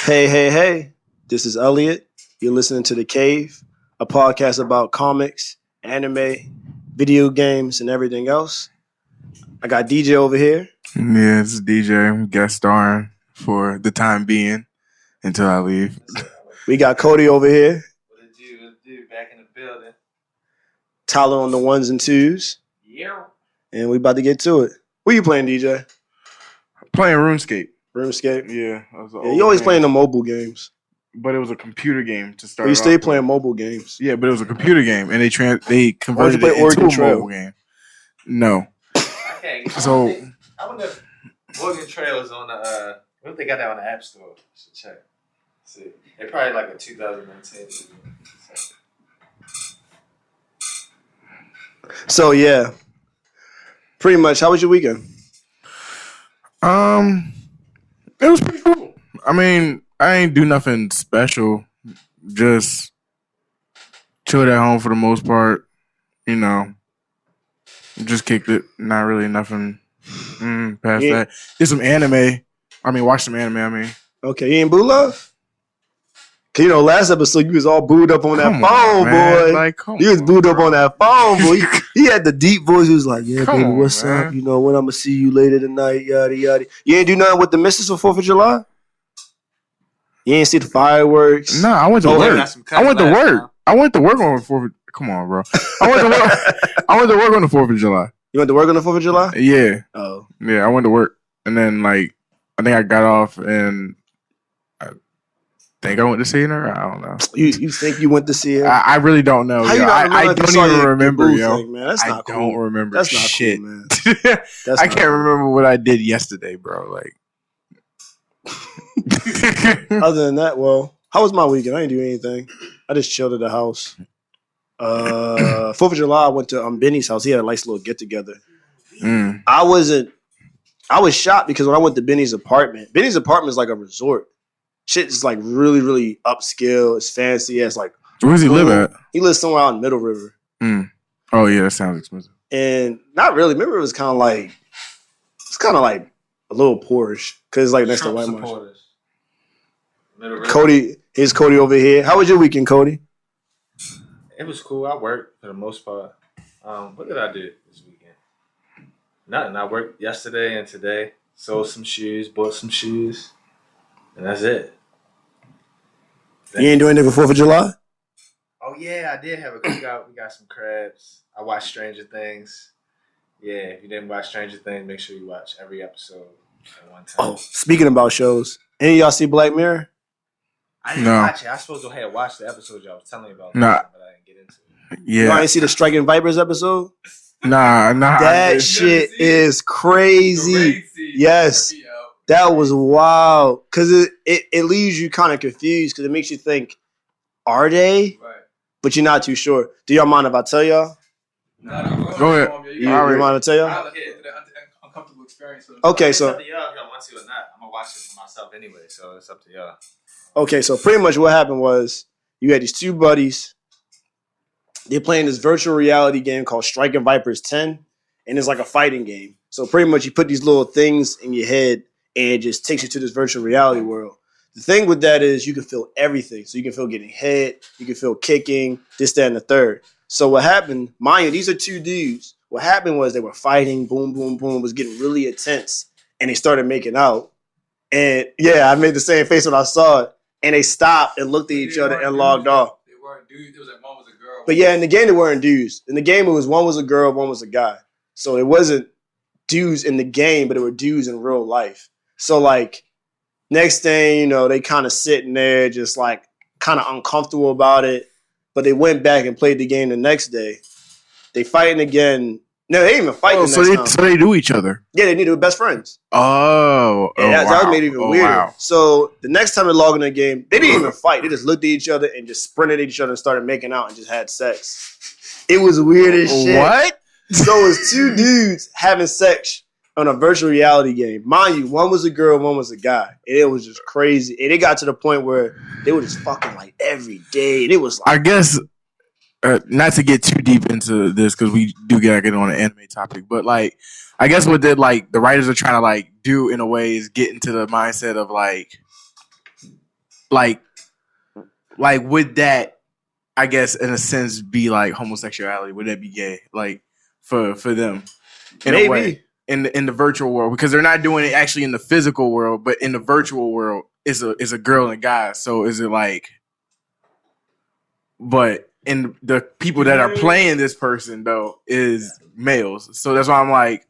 Hey, hey, hey. This is Elliot. You're listening to The Cave, a podcast about comics, anime, video games, and everything else. I got DJ over here. Yeah, it's DJ. I'm guest starring for the time being until I leave. We got Cody over here. What it do? Back in the building. Tyler on the ones and twos. Yeah. And we about to get to it. What you playing, DJ? Playing RuneScape. RuneScape? Yeah. You always playing the mobile games. But it was a computer game to start. But you stay playing mobile games. Yeah, but it was a computer game, and they converted play it Oregon into a Trail? mobile game. No. Okay. I wonder if Oregon Trail is on the. What if they got that on the App Store? Should check. See, they probably like a 2010. So yeah, pretty much. How was your weekend? It was pretty cool. I mean, I ain't do nothing special. Just chilled at home for the most part. You know, just kicked it. Not really nothing past that. Did some anime. Watched some anime. Okay, you ain't boo love? Cause last episode you was all booed up on that Come phone, on, boy. You was booed up on that phone, boy. He had the deep voice. He was like, "Yeah, Come baby, on, what's man. up? When I'm gonna see you later tonight, yada yada." You ain't do nothing with the missus for 4th of July. You ain't see the fireworks. No, I went to Oh, work. I went to work. Time. I went to work on the 4th. Come on, bro. I went to work. I went to work on the 4th of July. You went to work on the 4th of July? Yeah, Oh, yeah. I went to work, and then I think I got off, and I think I went to see her. I don't know. you think you went to see her? I really don't know. How Yo. you not remember I if you don't saw even your remember, boo yo. thing, man? That's I not cool. don't remember That's not shit. cool, man. I That's can't remember what I did yesterday, bro. Other than that, well, how was my weekend? I didn't do anything. I just chilled at the house. 4th of July, I went to Benny's house. He had a nice little get together. I was shocked because when I went to Benny's apartment is like a resort. Shit is like really, really upscale. It's fancy. It's like, Where does he live at? he lives somewhere out in Middle River. Oh yeah, that sounds expensive. And not really. Middle River is kind of like, a little poorish because it's like next to White Marsh. Cody over here. How was your weekend, Cody? It was cool. I worked for the most part. What did I do this weekend? Nothing. I worked yesterday and today. Sold some shoes. Bought some shoes. And that's it. You ain't doing anything for 4th of July? Oh yeah, I did have a cookout. We got some crabs. I watched Stranger Things. Yeah, if you didn't watch Stranger Things, make sure you watch every episode at one time. Oh, speaking about shows, any of y'all see Black Mirror? I didn't No. watch it. I was supposed to have watched the episode y'all was telling me about, Nah. but I didn't get into it. Y'all Yeah, ain't see the Striking Vipers episode? nah. That shit is crazy. Yes. That was wild. Because it leaves you kind of confused because it makes you think, are they? Right. But you're not too sure. Do y'all mind if I tell y'all? Go ahead. You mind to tell y'all? I'll look at the uncomfortable experience. Okay, It's so up to y'all if y'all want to or not. I'm going to watch it for myself anyway, so it's up to y'all. Okay, so pretty much what happened was you had these two buddies. They're playing this virtual reality game called Striking Vipers 10, and it's like a fighting game. So pretty much you put these little things in your head, and it just takes you to this virtual reality world. The thing with that is you can feel everything. So you can feel getting hit, you can feel kicking, this, that, and the third. So what happened, mind you, these are two dudes. What happened was they were fighting, boom, boom, boom, it was getting really intense, and they started making out. And yeah, I made the same face when I saw it. And they stopped and looked at each other and logged off. They weren't dudes. It was like one was a girl. But yeah, in the game they weren't dudes. In the game it was one was a girl, one was a guy. So it wasn't dudes in the game, but it were dudes in real life. So next thing, they kind of sitting there just kind of uncomfortable about it. But they went back and played the game the next day. They fighting again. No, they didn't even fight the next time. So they do each other. Yeah, they were best friends. Oh, And that made it even weirder. Wow. So the next time they log in the game, they didn't even fight. They just looked at each other and just sprinted at each other and started making out and just had sex. It was weird as shit. What? So it was two dudes having sex on a virtual reality game. Mind you, one was a girl, one was a guy. And it was just crazy. And it got to the point where they were just fucking every day. And it was I guess not to get too deep into this because we do get on an anime topic, but I guess what the writers are trying to do in a way is get into the mindset of like would that, I guess, in a sense, be like homosexuality? Would that be gay? Like for them, in a way, in the virtual world, because they're not doing it actually in the physical world, but in the virtual world, is a girl and a guy. So is it like? But in the people that are playing this person though is males. So that's why I'm like,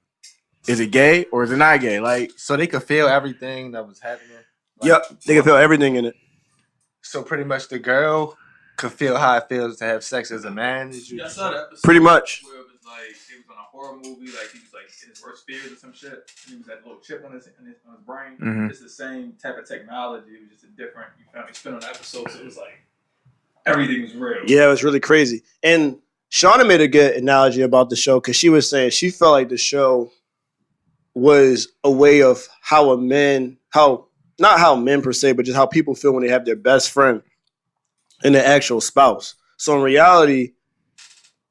is it gay or is it not gay? Like, So they could feel everything that was happening. Like, Yep, they can feel everything in it. So pretty much the girl could feel how it feels to have sex as a man. Yeah, I saw that episode Pretty much. where it was like he was on a horror movie, like he was like in his worst fears or some shit, and he was that little chip on his brain. Mhm. It's the same type of technology, it was just a different. You found spin on the episode, so it was like everything was real. Yeah, it was really crazy. And Shauna made a good analogy about the show because she was saying she felt like the show was a way of how not how men per se, but just how people feel when they have their best friend and their actual spouse. So in reality,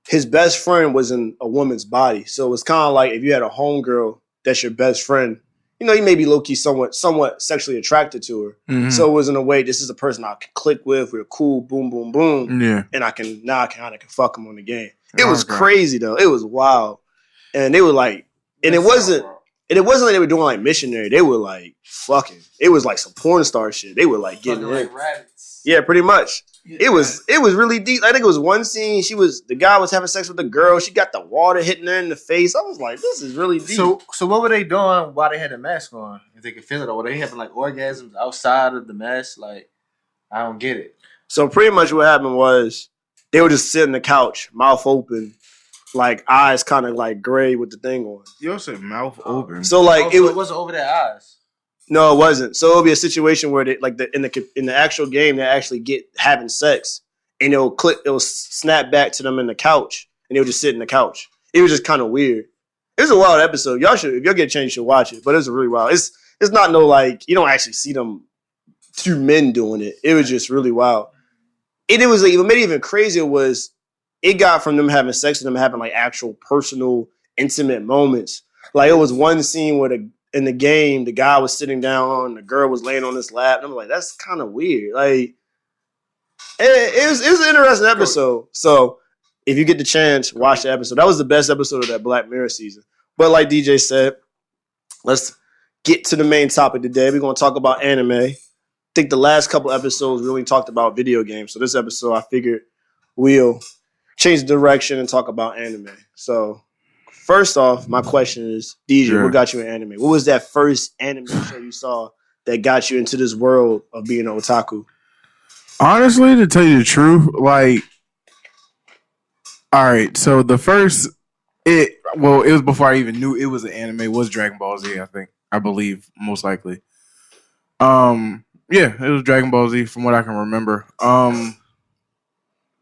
his best friend was in a woman's body. So it was kind of like if you had a homegirl that's your best friend, you know, you may be low-key somewhat sexually attracted to her. mhm. So it was in a way, this is a person I can click with, we're cool, boom, boom, boom. Yeah. And I kind of can fuck him on the game. It was Okay. crazy though. It was wild. And they were like, and it wasn't like they were doing like missionary. They were like fucking. It was like some porn star shit. They were like getting Fucking it. like rabbits. Yeah, pretty much. Yeah, It was really deep. I think it was one scene. The guy was having sex with the girl. She got the water hitting her in the face. I was like, this is really deep. So what were they doing while they had the mask on? If they could feel it, or were they having like orgasms outside of the mask? Like, I don't get it. So pretty much what happened was they would just sit on the couch, mouth open, like eyes kind of like gray with the thing on. You also said mouth open. So like It wasn't over their eyes. No, it wasn't. So it'll be a situation where they like in the actual game they actually get having sex, and it'll snap back to them in the couch, and they'll just sit in the couch. It was just kind of weird. It was a wild episode. Y'all should, if y'all get a chance, you should watch it. But it was really wild. It's not no like you don't actually see them two men doing it. It was just really wild. And it was like, what made it even crazier was it got from them having sex to them having like actual personal, intimate moments. Like it was one scene where in the game, the guy was sitting down, the girl was laying on his lap. And I'm like, that's kind of weird. Like, it was an interesting episode. So if you get the chance, watch the episode. That was the best episode of that Black Mirror season. But like DJ said, let's get to the main topic today. We're going to talk about anime. I think the last couple episodes we only talked about video games. So this episode, I figured we'll change the direction and talk about anime. So first off, my question is, DJ, Sure. What got you in anime? What was that first anime show you saw that got you into this world of being an otaku? Honestly, to tell you the truth, like, all right, so the first, it was before I even knew it was an anime, was Dragon Ball Z, I believe, most likely. Yeah, it was Dragon Ball Z from what I can remember.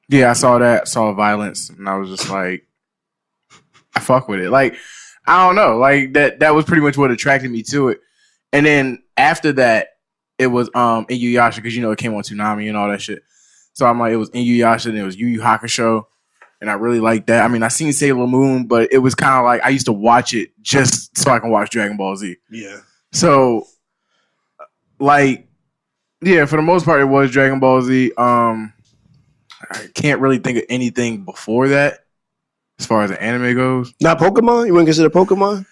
Yeah, I saw the violence, and I was just like, I fuck with it. Like, I don't know, like that was pretty much what attracted me to it. And then after that, it was Inuyasha, because it came on Toonami and all that shit. So I'm like, it was Inuyasha, and it was Yu Yu Hakusho, and I really liked that. I mean, I seen Sailor Moon, but it was kind of like I used to watch it just so I can watch Dragon Ball Z. Yeah. So, like, yeah, for the most part, it was Dragon Ball Z. I can't really think of anything before that as far as the anime goes. Not Pokemon? You wouldn't consider Pokemon?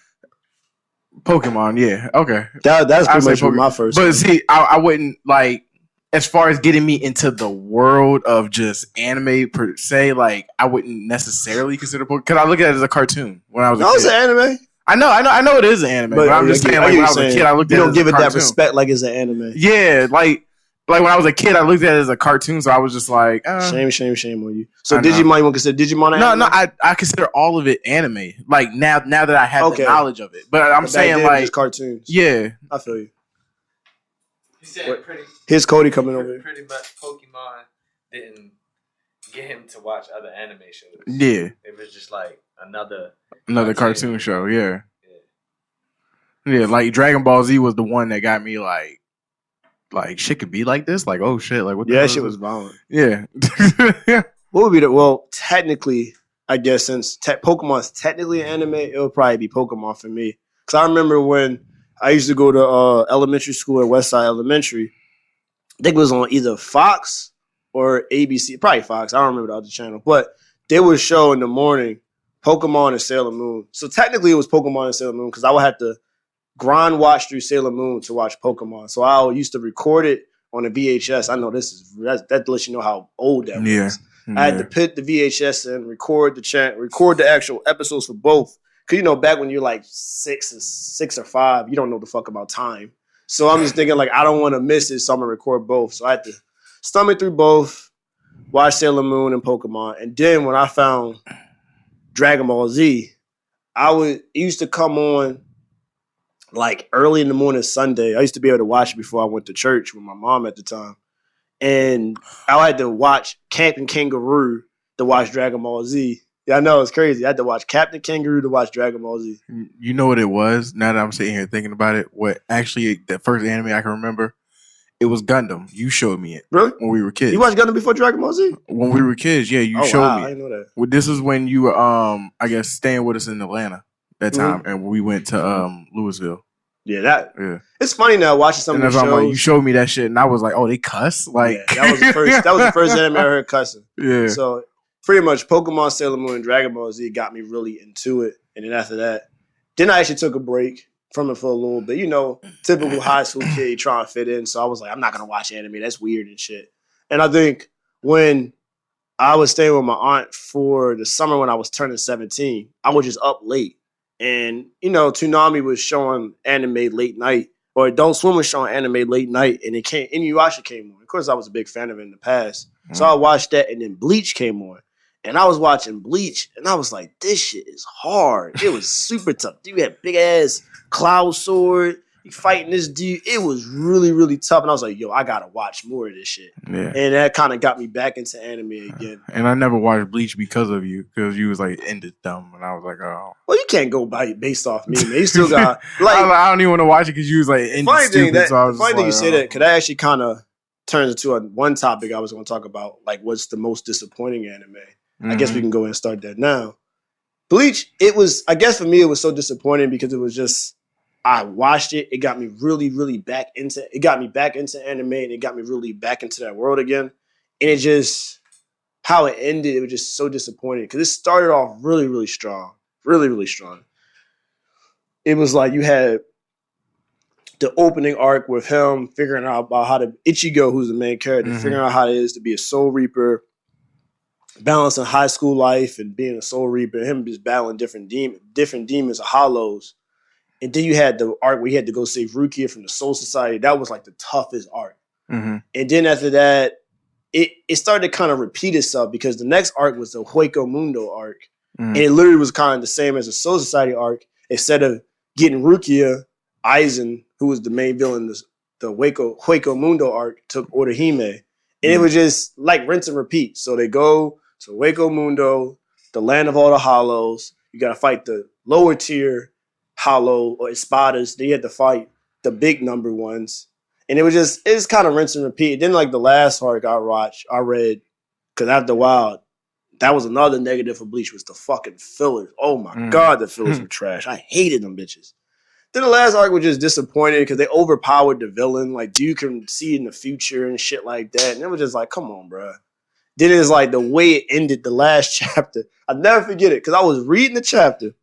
Pokemon, yeah, okay. That's I'd pretty say much my first. But see, I wouldn't like, as far as getting me into the world of just anime per se, like I wouldn't necessarily consider Pokemon, because I look at it as a cartoon when I was a No, kid. it's an anime. I know it is an anime, but I'm just saying, like, when I was a kid, I looked at it you don't as give a it that cartoon. respect like it's an anime. Yeah, like when I was a kid, I looked at it as a cartoon, so I was just like, Shame on you. So I know. Digimon, you want to consider Digimon an anime? No, I consider all of it anime. Like now that I have Okay. the knowledge of it, but I'm But back saying then, it was like, just cartoons. yeah, I feel you. He said What? pretty Here's Cody coming over here. pretty much Pokemon didn't get him to watch other anime shows. yeah, It was just like another another cartoon show, yeah. Yeah, like Dragon Ball Z was the one that got me like shit could be like this. Like, oh shit, like what the Yeah, hell that shit is was this? violent. Yeah. What would be well, technically, I guess since Pokemon's technically an anime, it would probably be Pokemon for me. Because I remember when I used to go to elementary school at Westside Elementary, I think it was on either Fox or ABC, probably Fox. I don't remember the other channel, but they would show in the morning Pokemon and Sailor Moon. So technically, it was Pokemon and Sailor Moon because I would have to grind watch through Sailor Moon to watch Pokemon. So I used to record it on a VHS. I know that lets you know how old that was. I had to put the VHS in, record the actual episodes for both. Cause back when you're like six or five, you don't know the fuck about time. So I'm just thinking like I don't want to miss it, so I'm gonna record both. So I had to stomach through both, watch Sailor Moon and Pokemon, and then when I found Dragon Ball Z, it used to come on like early in the morning Sunday. I used to be able to watch it before I went to church with my mom at the time. And I had to watch Captain Kangaroo to watch Dragon Ball Z. Yeah, I know, it's crazy. I had to watch Captain Kangaroo to watch Dragon Ball Z. You know what it was? Now that I'm sitting here thinking about it, what actually the first anime I can remember, it was Gundam. You showed me it. Really? When we were kids. You watched Gundam before Dragon Ball Z? When we were kids, yeah, you showed me. I didn't know that. Well, this is when you were, I guess, staying with us in Atlanta that time, and we went to Louisville. Yeah, it's funny now watching some of the shows. Like, you showed me that shit, and I was like, "Oh, they cuss!" Like that was the first anime I heard cussing. Yeah. So pretty much, Pokemon, Sailor Moon, and Dragon Ball Z got me really into it, and then after that, then I actually took a break from it for a little bit. Typical high school kid trying to fit in. So I was like, I'm not gonna watch anime. That's weird and shit. And I think when I was staying with my aunt for the summer when I was turning 17, I was just up late. And, Toonami was showing anime late night, or Adult Swim was showing anime late night, and Inuyasha came on. Of course, I was a big fan of it in the past. So I watched that, and then Bleach came on. And I was watching Bleach, and I was like, this shit is hard. It was super tough. Dude had big-ass cloud sword. You fighting this dude. It was really, really tough. And I was like, yo, I got to watch more of this shit. Yeah. And that kind of got me back into anime again. And I never watched Bleach because of you, because you was like, ended dumb. And I was like, oh. Well, you can't go based off me, man. You still got, like. I don't even want to watch it because you was like, ended stupid. Funny thing you say that, because that actually kind of turns into one topic I was going to talk about, like what's the most disappointing anime. I guess we can go ahead and start that now. Bleach, I guess for me, it was so disappointing because it was just, I watched it. It got me really, really back into anime, and it got me really back into that world again. And it just, how it ended, it was just so disappointing because it started off really, really strong. Really, really strong. It was like you had the opening arc with him figuring out about how to, Ichigo, who's the main character, figuring out how it is to be a Soul Reaper, balancing high school life and being a Soul Reaper, him just battling different demons or hollows. And then you had the arc where he had to go save Rukia from the Soul Society. That was like the toughest arc. And then after that, it started to kind of repeat itself because the next arc was the Hueco Mundo arc. And it literally was kind of the same as the Soul Society arc. Instead of getting Rukia, Aizen, who was the main villain, the Hueco Mundo arc, took Orihime. And it was just like rinse and repeat. So they go to Hueco Mundo, the land of all the hollows. You got to fight the lower tier hollow or espadas. Then you had to fight the big number ones. And it's kind of rinse and repeat. Then like the last arc I read, because after a while, that was another negative for Bleach was the fucking fillers. Oh my God, the fillers were trash. I hated them bitches. Then the last arc was just disappointed because they overpowered the villain. Like, dude can see in the future and shit like that. And it was just like, come on, bro. Then it's like the way it ended the last chapter. I'll never forget it because I was reading the chapter.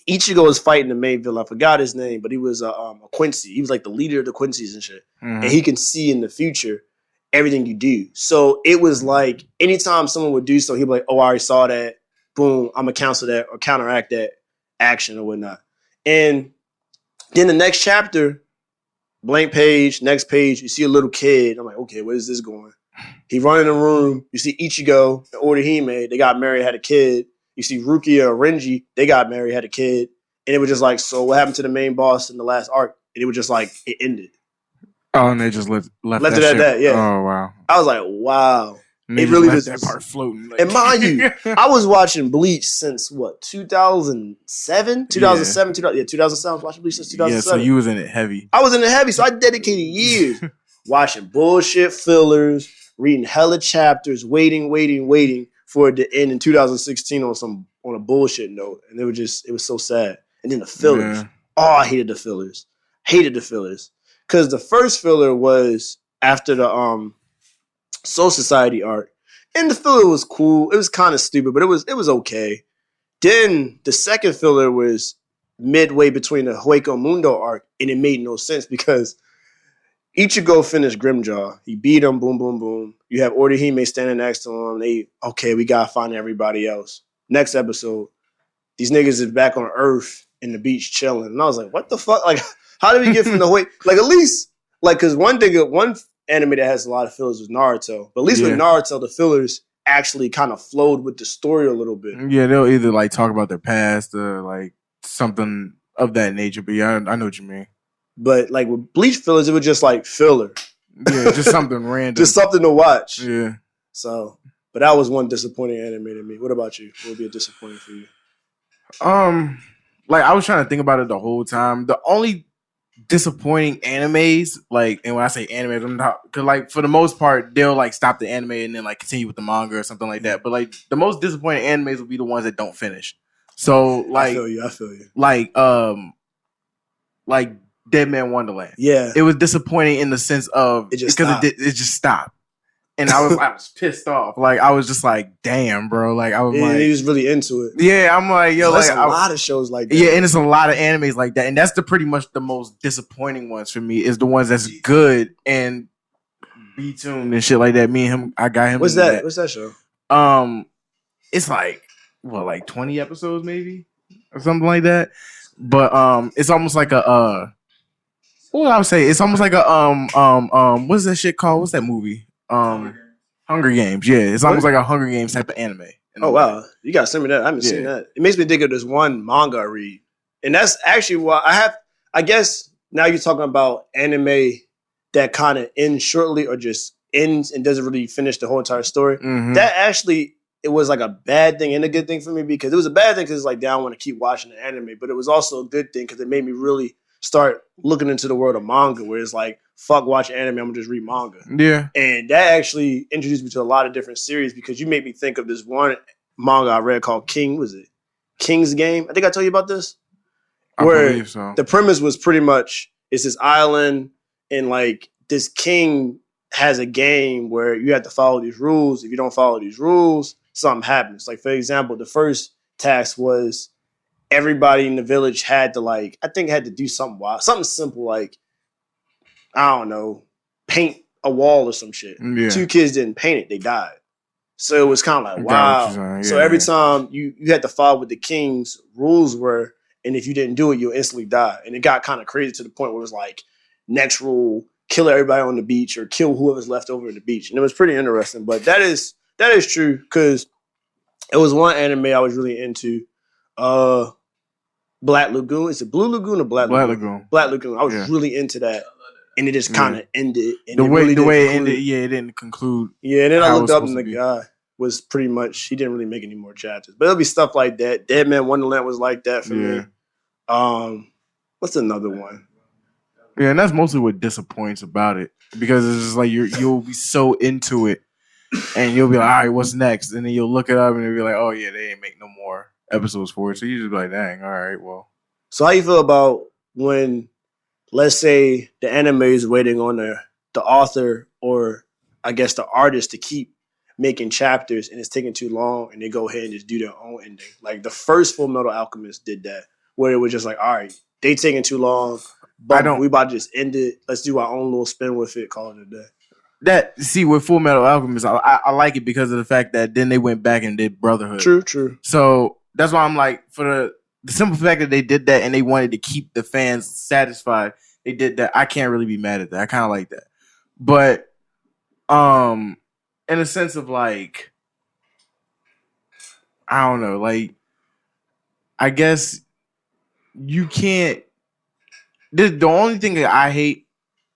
Ichigo was fighting the main villain. I forgot his name, but he was a Quincy. He was like the leader of the Quincy's and shit. And he can see in the future everything you do. So it was like anytime someone would do so, he'd be like, oh, I already saw that. Boom, I'm going to cancel that or counteract that action or whatnot. And then the next chapter, blank page, next page, you see a little kid. I'm like, okay, where is this going? He run in the room. You see Ichigo and Orihime. They got married, had a kid. You see Rukia and Renji. They got married, had a kid. And it was just like, so what happened to the main boss in the last arc? And it was just like, it ended. Oh, and they just left it at that, yeah. Oh, wow. I was like, wow. It really was that part floating. Like. And mind you, I was watching Bleach since what, 2007? 2007, 2007. I was watching Bleach since 2007. Yeah, so you was in it heavy. I was in it heavy, so I dedicated years watching bullshit fillers, reading hella chapters, waiting for it to end in 2016 on a bullshit note. And it was so sad. And then the fillers. Yeah. Oh, I hated the fillers. Because the first filler was after the Soul Society arc. And the filler was cool. It was kind of stupid, but it was okay. Then the second filler was midway between the Hueco Mundo arc, and it made no sense because Ichigo finished Grimjaw. He beat him, boom, boom, boom. You have Orihime standing next to him. We gotta find everybody else. Next episode, these niggas is back on Earth in the beach chilling. And I was like, what the fuck? Like, how did we get from the Hueco? Like, at least, like, because one anime that has a lot of fillers was Naruto. But at least with Naruto, the fillers actually kind of flowed with the story a little bit. Yeah, they'll either like talk about their past or like something of that nature. But yeah, I know what you mean. But like with Bleach fillers, it was just like filler. Yeah, just something random. Just something to watch. Yeah. So, but that was one disappointing anime to me. What about you? What would be a disappointing for you? Like I was trying to think about it the whole time. The only disappointing animes, like, and when I say animes, I'm not, because like for the most part they'll like stop the anime and then like continue with the manga or something like that. But like the most disappointing animes will be the ones that don't finish. So like, I feel you. Like Dead Man Wonderland. Yeah, it was disappointing in the sense of it just stopped. And I was pissed off. Like I was just like, damn, bro. Like I was like, he was really into it. Yeah, I'm like, yo, there's like a lot of shows like that. Yeah, and it's a lot of animes like that, and that's pretty much the most disappointing ones for me. Is the ones that's good and B-tuned and shit like that. Me and him, I got him. What's that? What's that show? It's like 20 episodes maybe or something like that. But it's almost like a what would I say? It's almost like a what's that shit called? What's that movie? Hunger Games. Yeah, it's almost like a Hunger Games type of anime. Oh wow, you gotta send me that. I haven't seen that. It makes me think of this one manga I read, and that's actually why I guess now you're talking about anime that kind of ends shortly or just ends and doesn't really finish the whole entire story. Mm-hmm. That actually it was like a bad thing and a good thing for me because it was a bad thing because like, I want to keep watching the anime, but it was also a good thing because it made me really start looking into the world of manga, where it's like, fuck watch anime, I'm gonna just read manga. Yeah. And that actually introduced me to a lot of different series because you made me think of this one manga I read called King's Game? I think I told you about this. Where I believe so. The premise was pretty much it's this island and like this king has a game where you have to follow these rules. If you don't follow these rules, something happens. Like for example, the first task was everybody in the village had to do something wild, something simple like, I don't know, paint a wall or some shit. Yeah. 2 kids didn't paint it, they died. So it was kind of like, wow. So every time you had to follow what the king's rules were, and if you didn't do it, you'll instantly die. And it got kind of crazy to the point where it was like, next rule, kill everybody on the beach or kill whoever's left over in the beach. And it was pretty interesting. But that is true because it was one anime I was really into. Black Lagoon. Is it Blue Lagoon or Black Lagoon? Black Lagoon. I was really into that. And it just kind of ended. And the way it ended, it didn't conclude. Yeah, and then I looked up and the guy was pretty much, he didn't really make any more chapters. But it'll be stuff like that. Dead Man Wonderland was like that for me. What's another one? Yeah, and that's mostly what disappoints about it. Because it's just like you'll be so into it and you'll be like, all right, what's next? And then you'll look it up and you'll be like, oh yeah, they ain't make no more episodes for it. So you just be like, dang, all right, well. So how you feel about when, let's say, the anime is waiting on the author or I guess the artist to keep making chapters and it's taking too long and they go ahead and just do their own ending? Like the first Full Metal Alchemist did that, where it was just like, all right, they taking too long, but we about to just end it. Let's do our own little spin with it, call it a day. With Full Metal Alchemist, I like it because of the fact that then they went back and did Brotherhood. True. So that's why I'm like, for the simple fact that they did that and they wanted to keep the fans satisfied, they did that. I can't really be mad at that. I kind of like that. But in a sense of like, I don't know, like, I guess you can't. The only thing that I hate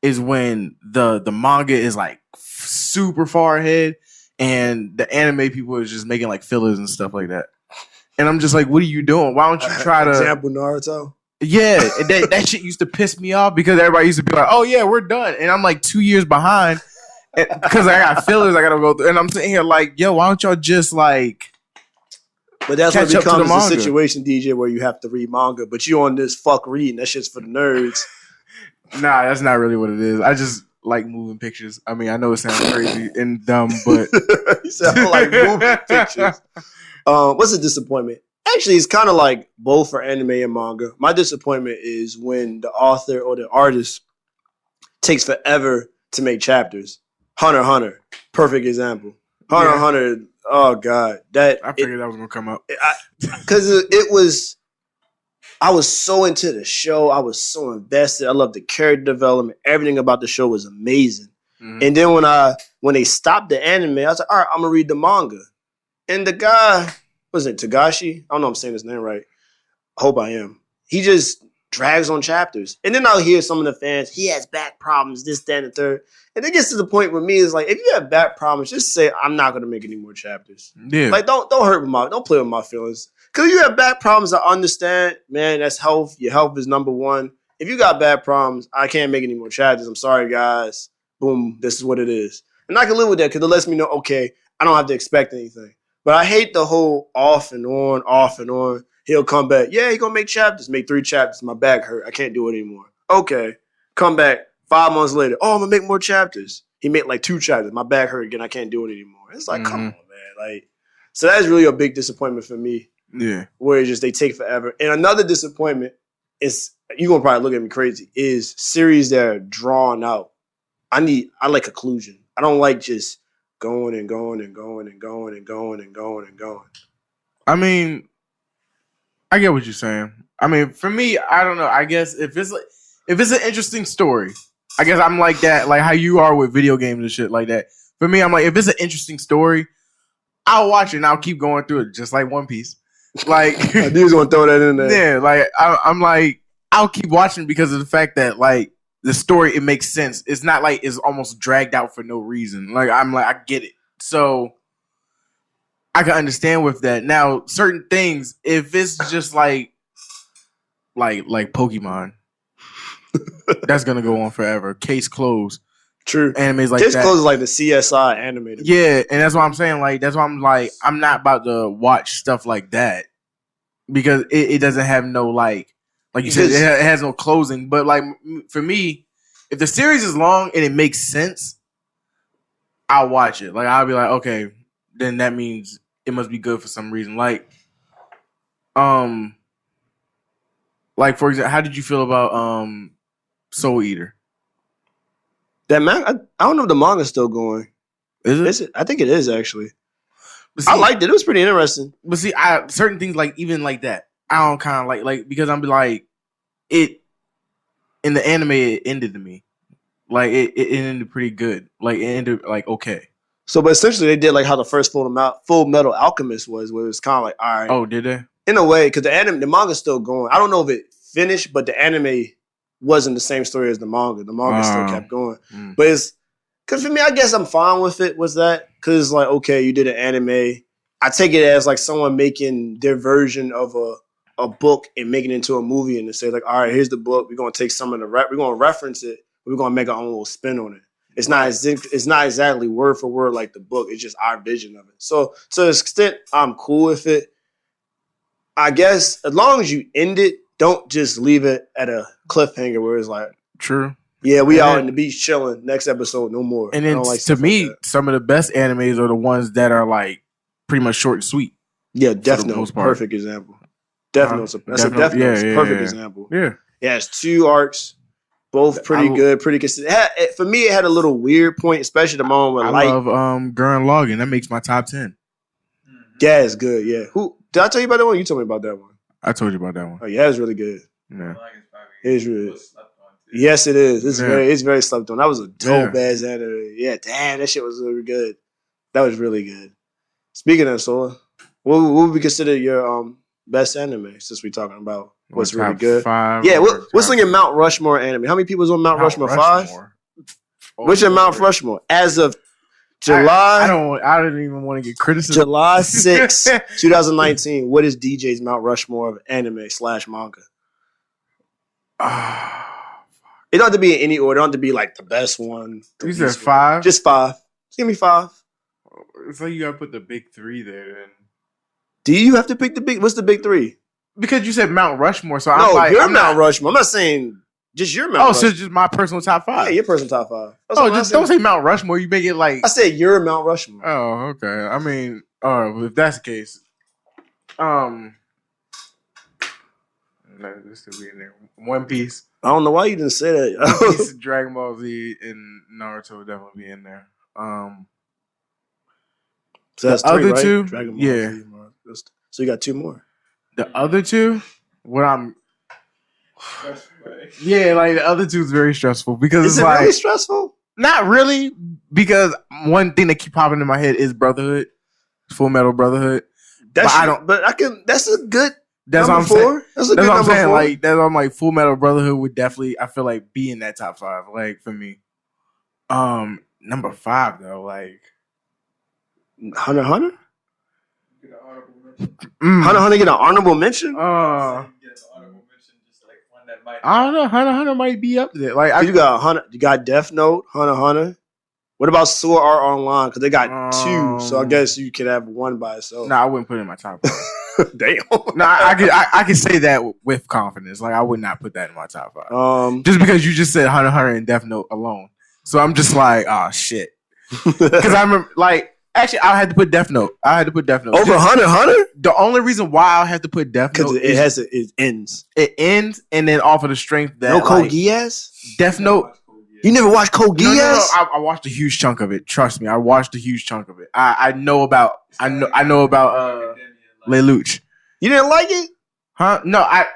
is when the manga is like super far ahead and the anime people are just making like fillers and stuff like that. And I'm just like, what are you doing? Why don't you try to... Example, Naruto? Yeah, that shit used to piss me off because everybody used to be like, oh yeah, we're done. And I'm like 2 years behind because I got fillers I got to go through. And I'm sitting here like, yo, why don't y'all just like... But that's what becomes a situation, DJ, where you have to read manga, but you on this fuck reading. That shit's for the nerds. Nah, that's not really what it is. like moving pictures. I mean, I know it sounds crazy and dumb, but You said I like moving pictures. What's a disappointment? Actually, it's kind of like both for anime and manga. My disappointment is when the author or the artist takes forever to make chapters. Hunter x Hunter, perfect example. Hunter x Yeah. Hunter, oh god, that I figured that was gonna come up. because it was. I was so into the show. I was so invested. I loved the character development. Everything about the show was amazing. Mhm. And then when they stopped the anime, I was like, all right, I'm gonna read the manga. And the guy, was it Tagashi? I don't know if I'm saying his name right. I hope I am. He just drags on chapters. And then I'll hear some of the fans, he has back problems, this, that, and the third. And it gets to the point with me, is like, if you have back problems, just say, I'm not gonna make any more chapters. Yeah, Like, don't don't play with my feelings. Cause you have back problems, I understand, man, that's health. Your health is number one. If you got bad problems, I can't make any more chapters. I'm sorry, guys. Boom, this is what it is. And I can live with that because it lets me know, okay, I don't have to expect anything. But I hate the whole off and on, off and on. He'll come back. Yeah, he gonna make chapters. Make 3 chapters. My back hurt. I can't do it anymore. Okay. Come back 5 months later. Oh, I'm gonna make more chapters. He made like 2 chapters. My back hurt again. I can't do it anymore. It's like, come on, man. Like, so that's really a big disappointment for me. yeah. Where it's just they take forever. And another disappointment is, you're gonna probably look at me crazy, is series that are drawn out. I like conclusion. I don't like just going and going and going and going and going and going and going. I mean, I get what you're saying. I mean, for me, I don't know. I guess if it's an interesting story, I guess I'm like that, like how you are with video games and shit like that. For me, I'm like, if it's an interesting story, I'll watch it and I'll keep going through it, just like One Piece. Like, I do just want to throw that in there. yeah, like I'm like, I'll keep watching because of the fact that like the story, it makes sense. It's not like it's almost dragged out for no reason. Like, I'm like, I get it. So I can understand with that. Now, certain things, if it's just like Pokemon, that's gonna go on forever. Case closed. True. Animes like Case that. Closed is like the CSI animated. Yeah, and that's what I'm saying. Like, that's why I'm like, I'm not about to watch stuff like that because it doesn't have no like you said, it has no closing. But like for me, if the series is long and it makes sense, I'll watch it. Like, I'll be like, okay, then that means it must be good for some reason. Like for example, how did you feel about Soul Eater? That man, I don't know if the manga's still going. Is it? I think it is actually. But see, I liked it. It was pretty interesting. But see, certain things like even like that, I don't kind of like because I'm like it in the anime. It ended to me like it ended pretty good. Like it ended like okay. So, but essentially, they did like how the first Full Metal Alchemist was, where it was kind of like, all right, Oh, did they? in a way, because the manga's still going. I don't know if it finished, but the anime wasn't the same story as the manga. The manga still kept going. Mm. But it's because for me, I guess I'm fine with it. Was that because it's like, okay, you did an anime. I take it as like someone making their version of a book and making it into a movie, and to say like, all right, here's the book. We're gonna take some of the we're gonna reference it. We're gonna make our own little spin on it. It's not exactly word for word like the book. It's just our vision of it. So to an extent, I'm cool with it. I guess as long as you end it, don't just leave it at a cliffhanger where it's like, True. yeah, we And out then- in the beach chilling. Next episode, no more. And I then don't like to stuff me, like that. some of the best animes are the ones that are like pretty much short and sweet. Yeah, Death Note, most part. perfect example. Death Note's Death that's a Note, Death Note's yeah, perfect yeah. example. Yeah. It has 2 arcs, both pretty I- good, pretty consistent. For me, it had a little weird point, especially the moment I where Light. love Gurren Lagann. That makes my top 10. Yeah, it's good. Yeah, who did I tell you about that one? You told me about that one. I told you about that one. Oh yeah, it's really good. Yeah. It's really. Yes, it is. It's Yeah. it's very slept on. That was a dope Yeah. ass anime. Yeah, damn, that shit was really good. That was really good. Speaking of Sola, what would we consider your best anime since we're talking about what's really Top good? 5 Yeah, or what's top- on your Mount Rushmore anime? How many people's on Mount Rushmore? 5? Oh, What's your Mount Lord. Rushmore as of I July don't even want to get criticism. July 6, 2019? What is DJ's Mount Rushmore of anime / manga? It don't have to be in any order. It don't have to be like the best one. the You said least one. 5? Just 5. Just give me 5. It's like you gotta put the big 3 there then. Do you have to pick the big? What's the big 3? Because you said Mount Rushmore, so No, I'm like, you're I'm Mount not. Rushmore. I'm not saying Just your Mount Oh, so Rushmore. it's just my personal top Yeah, five. your personal top 5. That's Oh, what I just said. don't say Mount Rushmore. You make it like. I said your Mount Rushmore. Oh, okay. I mean, well, if that's the case, no, this still be in there. One Piece, I don't know why you didn't say One that. Piece, Dragon Ball Z, and Naruto would definitely be in there. So that's The 3, other right? two? Dragon Ball Yeah. Z, so you got 2 more. The other two, what I'm, That's right. yeah, like the other two is very stressful because Is it's it like really stressful? not really because one thing that keep popping in my head is Brotherhood, Full Metal Brotherhood. That's But I don't- But I can. That's a good That's number what I'm saying. 4. That's a That's good what I'm number saying. 4. Like that's why I'm like Full Metal Brotherhood would definitely I feel like be in that top 5. Like for me. Number 5 though, like Hunter Hunter. Get an honorable mention. Hunter Hunter get an honorable mention. Get an honorable mention, just like one that might. I don't know. Hunter might be up there. Like You got Hunter. You got Death Note. Hunter Hunter. What about Sword Art Online? Because they got 2, so I guess you could have one by itself. I wouldn't put it in my top 5. Damn. No, I could say that with confidence. Like I would not put that in my top 5. Just because you just said Hunter and Death Note alone. So I'm just like, oh shit. Because I remember, like, actually, I had to put Death Note. over Just- Hunter Hunter The only reason why I have to put Death because Note it is ends. it ends, and then off of the strength that No Code like, Geass. Death Note. You never watched Code No, Geass? I watched a huge chunk of it. Trust me, I watched a huge chunk of it. I know about Lelouch. You didn't like it? Huh? No, I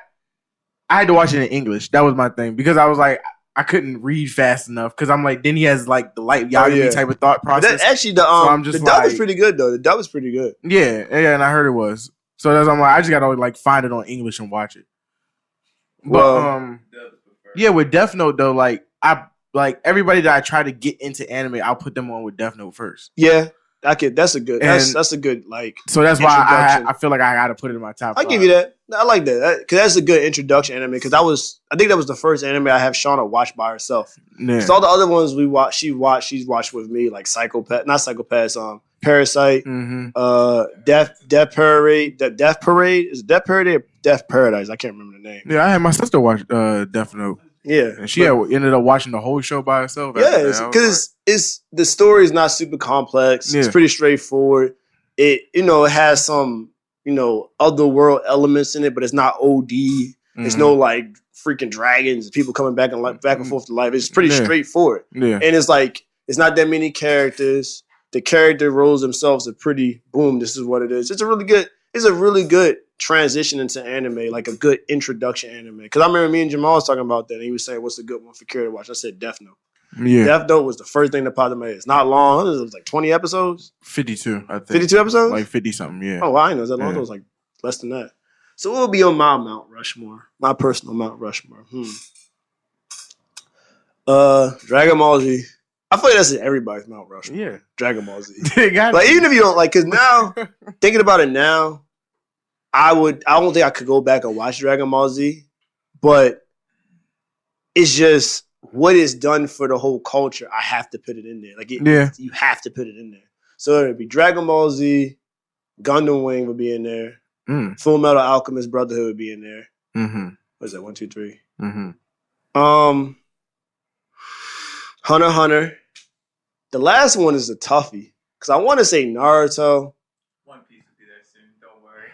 had to watch it in English. That was my thing because I was like I couldn't read fast enough because I'm like then he has like the light Yagami yeah. type of thought process. Actually, the I'm just the dub was like- pretty good though. The dub was pretty good. yeah, and I heard it was. So that's I'm like I just gotta like find it on English and watch it. But Well- yeah, with Death Note though, like everybody that I try to get into anime, I'll put them on with Death Note first. Yeah, that's a good. And- That's a good like. So that's why Introduction. I feel like I gotta put it in my top. I give you that. I like that because that's a good introduction anime. Because I think that was the first anime I have Shauna watch by herself. Yeah. So all the other ones she's watched with me like Parasite, Death Parade. Death Parade is it Death Parade or Death Paradise? I can't remember the name. Yeah, I had my sister watch Death Note, Yeah, and she ended up watching the whole show by herself. after that. I was because it's the story is not super complex. It's Yeah. pretty straightforward. It it has some other world elements in it, but it's not OD. like, There's no like freaking dragons and people coming back and forth to life. It's pretty Yeah. straightforward, yeah, and it's like it's not that many characters. The character roles themselves are pretty boom. This is what it is. It's a really good transition into anime, like a good introduction anime. Because I remember me and Jamal was talking about that, and he was saying, "What's a good one for Kira to watch?" I said, "Death Note." yeah. Death Note was the first thing that popped in my head. It's not long. It was like 20 episodes, 52, I think. 52 episodes. like 50 something. Yeah. Oh, wow, I didn't know it was that long. Yeah. It was like less than that. So it will be on my Mount Rushmore, my personal Mount Rushmore. Dragon Ball Z. I feel like that's everybody's Mount Rushmore. yeah. Dragon Ball Z. It got Like to. even if you don't like, because now thinking about it now, I don't think I could go back and watch Dragon Ball Z, but it's just what is done for the whole culture. I have to put it in there. Like Yeah. you have to put it in there. So it'd be Dragon Ball Z, Gundam Wing would be in there, Mm. Full Metal Alchemist Brotherhood would be in there. Mm-hmm. What is that? 1, 2, 3. Mm-hmm. Hunter x Hunter. The last one is a toughie because I want to say Naruto. One Piece will be there soon. Don't worry.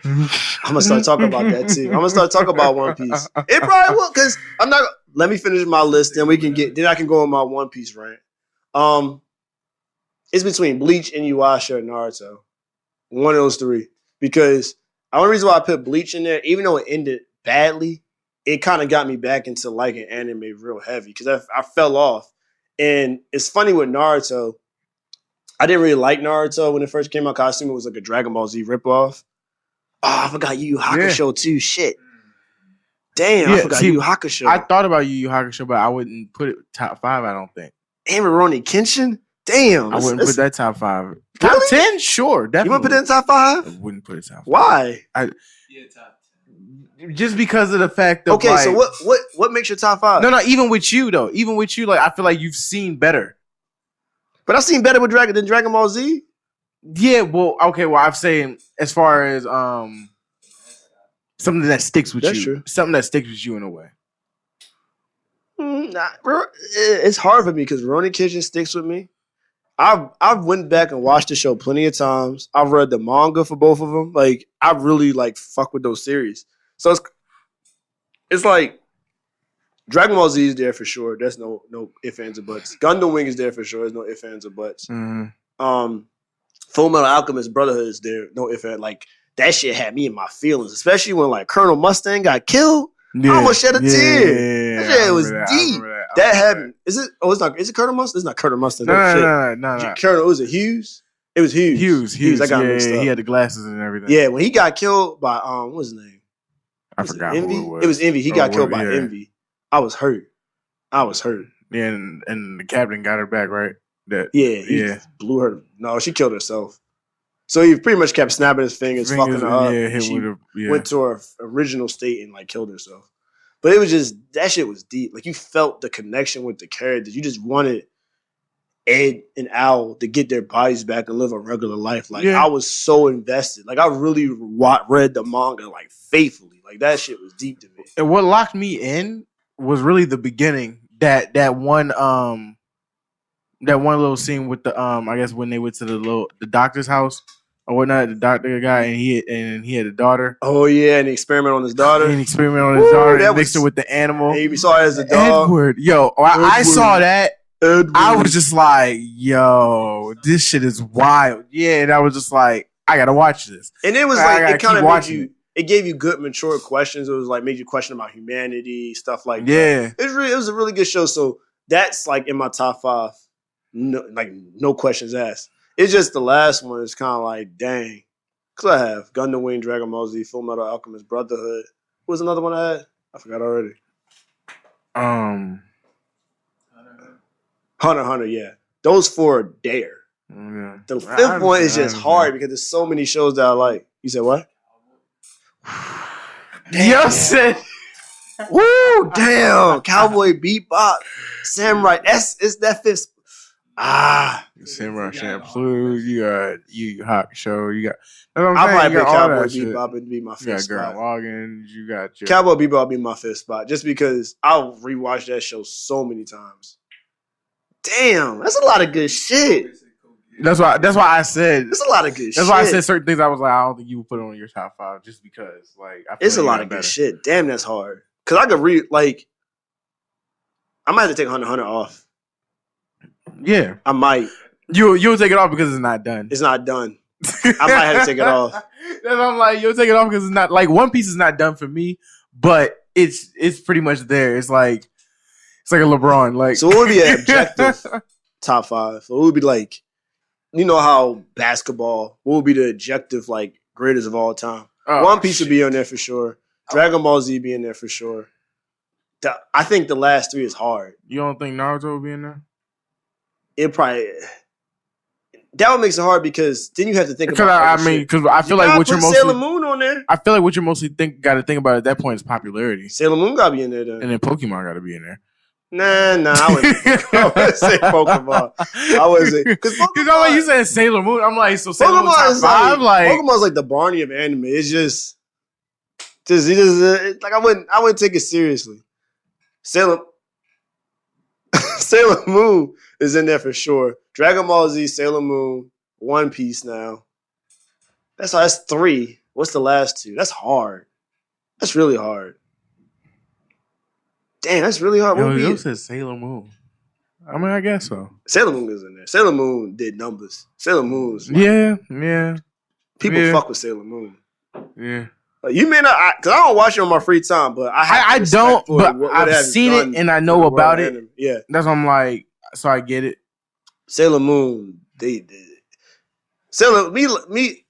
I'm gonna start talking about that too. I'm gonna start talking about One Piece. It probably will because I'm not. Let me finish my list, then then I can go on my One Piece rant. It's between Bleach, Inuyasha, and Naruto. One of those 3 because the only reason why I put Bleach in there, even though it ended badly, it kind of got me back into liking anime real heavy because I fell off. And it's funny with Naruto. I didn't really like Naruto when it first came out. 'Cause I assumed it was like a Dragon Ball Z ripoff. Oh, I forgot Yu Yu Hakusho too. Shit. Damn, I Yeah, forgot see, Yu Yu Hakusho. I thought about Yu Yu Hakusho, but I wouldn't put it top 5. I don't think and Rurouni Kenshin. Damn, I wouldn't put that top 5. Top Really? 10, sure, definitely. You want to put that in top I 5? wouldn't put it top 5. Why? Yeah, top 10. Just because of the fact of Okay, like, so what makes your top 5? No, even with you though. Even with you, like I feel like you've seen better. But I've seen better with than Dragon Ball Z. Yeah, well, okay, well, I'm saying as far as something that sticks with That's you, true. something that sticks with you in a way. It's hard for me because Rurouni Kenshin sticks with me. I've went back and watched the show plenty of times. I've read the manga for both of them. Like I really like fuck with those series. So it's like Dragon Ball Z is there for sure. There's no ifs ands or buts. Gundam Wing is there for sure. There's no ifs ands or buts. Full Metal Alchemist Brotherhood is there. No ifs ands. Like that shit had me in my feelings, especially when like Colonel Mustang got killed. I almost shed a tear. That shit was deep. That happened. Is it? Oh, it's not. Is it Colonel Mustang? It's not Colonel Mustang. No. Colonel, was it Hughes? It was Hughes. Hughes. I got mixed up. He had the glasses and everything. Yeah, when he got killed by what was his name? I forgot Envy? who it was. It was Envy. He got killed by Envy. I was hurt. Yeah, and the captain got her back, right? He blew her. No, she killed herself. So he pretty much kept snapping his fingers fucking her up. Yeah, she went to her original state and like killed herself. But it was just that shit was deep. Like you felt the connection with the characters. You just wanted Ed and Al to get their bodies back and live a regular life. Like I was so invested. Like I really read the manga like faithfully. Like that shit was deep to me. And what locked me in was really the beginning. That one little scene with the I guess when they went to the doctor's house or whatnot, the doctor guy and he had a daughter. Oh yeah, and he experimented on his daughter. And mixed her with the animal. And he saw it as a dog. Edward. I saw that. Edward. I was just like, yo, this shit is wild. Yeah, and I was just like, I gotta watch this. And it was like it kind of made you. It gave you good, mature questions. It was like made you question about humanity, stuff like that. It was a really good show. So that's like in my top 5. No questions asked. It's just the last one is kind of like, dang. Because I have Gundam Wing, Dragon Ball Z, Full Metal Alchemist Brotherhood. What was another one I had? I forgot already. Hunter x Hunter, yeah. Those 4 are there. Yeah. The 5th one is just hard because there's so many shows that I like. You said what? Yo said, woo, damn. Cowboy Bebop, Samurai S is that 5th. Samurai Champloo, you got Yu Hawk Show, you got. I'll probably pick Cowboy Bebop and be my 5th spot. You got Gurren Lagann, you got your Cowboy Bebop be my 5th spot just because I'll rewatch that show so many times. Damn, that's a lot of good shit. That's why I said it's a lot of good shit. That's why I said certain things I was like, I don't think you would put it on your top 5 just because like it's a lot of good shit. Damn, that's hard. Cause I could read like I might have to take Hunter x Hunter off. Yeah. I might. You'll take it off because it's not done. It's not done. I might have to take it off. That's what I'm like, you'll take it off because it's not like One Piece is not done for me, but it's pretty much there. It's like a LeBron. Like so, what would be an objective top 5? So it would be like, you know how basketball. What would be the objective like greatest of all time? One Piece would be on there for sure. Dragon Ball Z be in there for sure. I think the last 3 is hard. You don't think Naruto would be in there? It probably that would make it hard because then you have to think about. Because I feel like what you're mostly Sailor Moon on there. I feel like what you're mostly got to think about at that point is popularity. Sailor Moon got to be in there, then. And then Pokemon got to be in there. Nah, I wouldn't say Pokemon. I wouldn't because like you said Sailor Moon. I'm like, so Sailor Moon top 5, like Pokemon's like the Barney of anime. It's just like I wouldn't take it seriously. Sailor Moon is in there for sure. Dragon Ball Z, Sailor Moon, One Piece now. That's 3. What's the last 2? That's hard. That's really hard. Damn, that's really hard. You said Sailor Moon. I mean, I guess so. Sailor Moon is in there. Sailor Moon did numbers. Sailor Moon was like, yeah. People fuck with Sailor Moon. Yeah. Like, you may not, because I don't watch it on my free time, but I don't. But I've seen it and I know about it. Anime. Yeah, that's what I'm like. So I get it. Sailor Moon, they did it.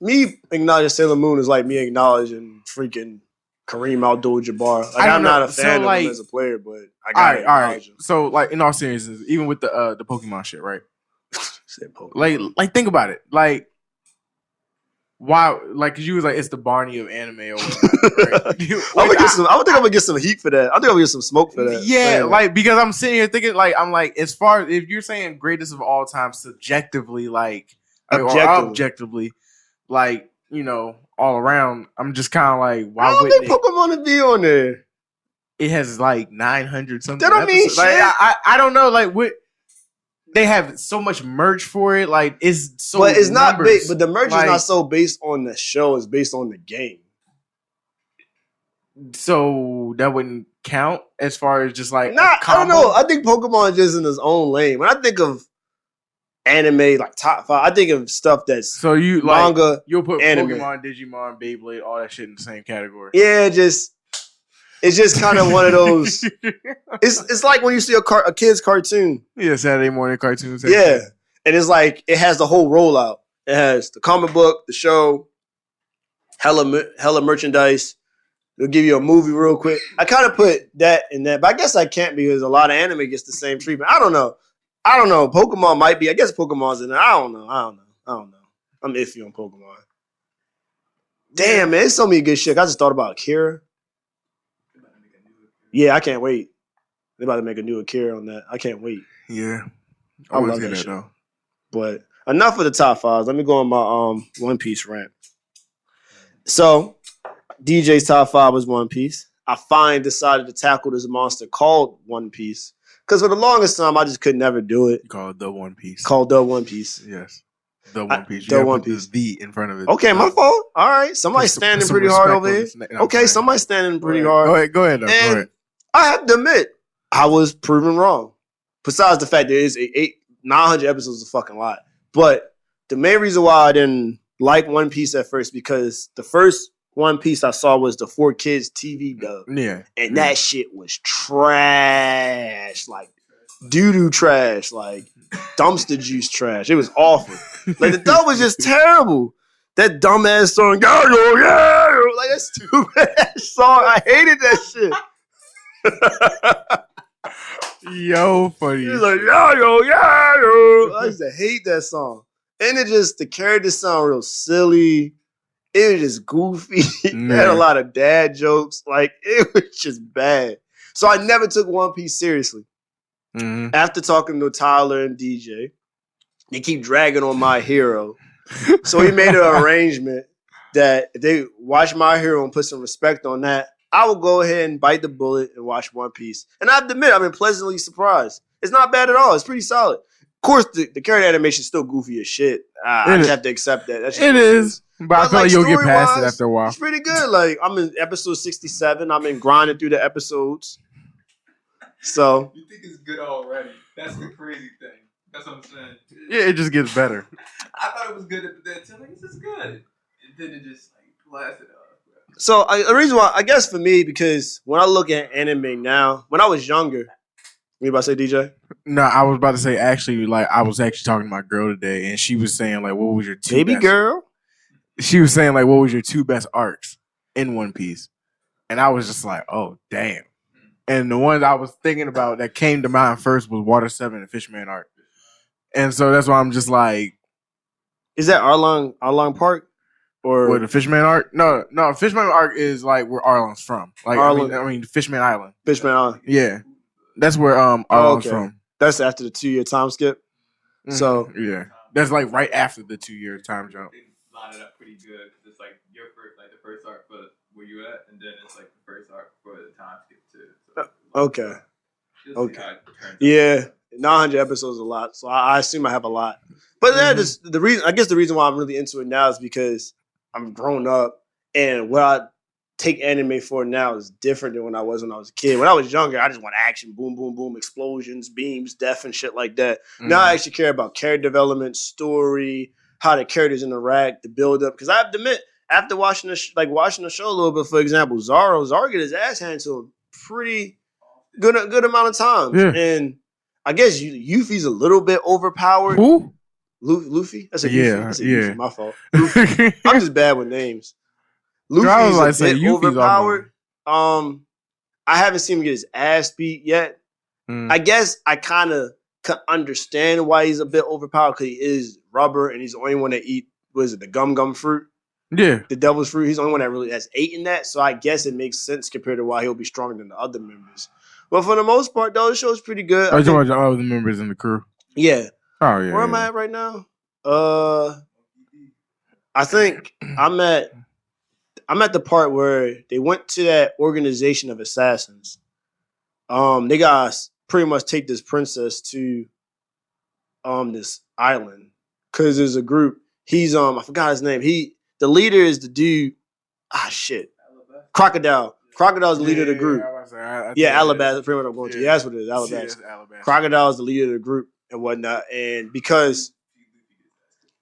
Me acknowledging Sailor Moon is like me acknowledging freaking Kareem Abdul-Jabbar. Like I'm not a fan of him as a player, but I gotta acknowledge him. So like in all seriousness, even with the Pokemon shit, right? Pokemon. Like think about it. Like why? Like, cause you was like it's the Barney of anime or whatever. Right? I'm gonna get some heat for that. I think I'm gonna get some smoke for that. Yeah, like because I'm sitting here thinking like I'm like as far if you're saying greatest of all time subjectively, like or objectively, like you know all around, I'm just kind of like why wouldn't Pokemon to be on there? it has like 900 something. That don't mean episodes. Like, shit. I don't know. Like what they have so much merch for it. Like it's so. But it's not numbers. based. But the merch Like, is not so based on the show. It's based on the game. So that wouldn't count as far as just like. Nah, I don't know. I think Pokemon is just in its own lane. When I think of anime, like top 5, I think of stuff that's So you like manga. you'll put anime. Pokemon, Digimon, Beyblade, all that shit in the same category. Yeah, it's just kind of one of those. It's like when you see a kid's cartoon. Yeah, Saturday morning cartoons. Yeah, and it's like it has the whole rollout. It has the comic book, the show, hella merchandise. They'll give you a movie real quick. I kind of put that in that, but I guess I can't because a lot of anime gets the same treatment. I don't know. Pokemon might be. I guess Pokemon's in there. I don't know. I'm iffy on Pokemon. Damn, man, there's so many good shit. I just thought about Akira. Yeah, I can't wait. They're about to make a new Akira on that. I can't wait. Yeah. I want love to that see shit. though. But enough of the top 5s. Let me go on my One Piece rant. So, DJ's top 5 was One Piece. I finally decided to tackle this monster called One Piece. Because for the longest time, I just could never do it. You call it the One Piece. Called The One Piece. Yes. The One Piece. The You gotta One put the Piece. "the" in front of it. Okay, my fault. All right. Somebody's Put standing some pretty hard respect over on here. this. No, Okay, fine. somebody's standing pretty Go hard. ahead. Go ahead. Though. Go And ahead. I have to admit, I was proven wrong. Besides the fact there is 900 episodes is a fucking lot. But the main reason why I didn't like One Piece at first because the first One Piece I saw was the 4Kids TV dub. Yeah. And that shit was trash. Like doo-doo trash. Like dumpster juice trash. It was awful. Like the dub was just terrible. That dumbass song, yeah, yo, yeah, yo. Like that stupid ass song. I hated that shit. Yo, funny. He's like, yo. I used to hate that song. And the characters sound real silly. It was just goofy. It had a lot of dad jokes. Like, it was just bad. So I never took One Piece seriously. Mm-hmm. After talking to Tyler and DJ, they keep dragging on My Hero. So he made an arrangement that if they watch My Hero and put some respect on that, I will go ahead and bite the bullet and watch One Piece. And I have to admit, I've been pleasantly surprised. It's not bad at all. It's pretty solid. Of course, the character animation is still goofy as shit. I just have to accept that. That's just It what is. But I feel like you'll get past it story-wise, after a while. It's pretty good. Like, I'm in episode 67. I'm in grinding through the episodes. So, You think it's good already? That's the crazy thing. That's what I'm saying. Yeah, it just gets better. I thought it was good at that time. Like, this is good. And then it just like blasted off. the reason why, I guess for me, because when I look at anime now, when I was younger, you about to say, DJ? No, I was about to say actually, like I was actually talking to my girl today, and she was saying like, "What was your two Baby best-" girl? She was saying like, "What was your 2 best arcs in One Piece?" And I was just like, "Oh damn!" And the ones I was thinking about that came to mind first was Water 7 and Fishman arc, and so that's why I'm just like, Is that Arlong Park? Or "What the Fishman arc?" No, Fishman arc is like where Arlong's from. Like Arlong- I mean Fishman Island. Fishman Island? Yeah, that's where Arlong's okay. from. That's after the 2-year time skip. So, Yeah, that's like right after the 2-year time jump. They line it up pretty good because it's like your first, like the first arc for where you at, and then it's like the first arc for the time skip too. So, okay. you'll see Okay. how it turns out. Yeah, 900 episodes is a lot, so I assume I have a lot. But that is the reason. I guess the reason why I'm really into it now is because I'm grown up, and what I take anime for now is different than when I was a kid. When I was younger, I just want action, boom, boom, boom, explosions, beams, death, and shit like that. Now I actually care about character development, story, how the characters interact, the build up. Because I have to admit, after watching the show a little bit, for example, Zoro get his ass handed to him pretty good amount of times, Yeah. and I guess Yuffie's a little bit overpowered. Who? Luffy? I said Yeah, Yuffie. I said yeah. Yuffie, my fault. Luffy. I'm just bad with names. Luffy's I was like, a say bit Yuffie's overpowered. I haven't seen him get his ass beat yet. I guess I kind of can understand why he's a bit overpowered because he is rubber and he's the only one that eat, the gum fruit? Yeah. The devil's fruit. He's the only one that really has eaten that. So I guess it makes sense compared to why he'll be stronger than the other members. But for the most part, though, the show's pretty good. I was talking about all the members in the crew. Yeah. Oh yeah. Where am I at right now? I think I'm at I'm at the part where they went to that organization of assassins. They got pretty much take this princess to this island because there's a group. He's I forgot his name. The leader is the dude. Shit. Crocodile. Crocodile's the leader of the group. Alabama. Pretty much what I'm going to. Yeah, that's what it is. Alabama. Crocodile is the leader of the group and whatnot. And because,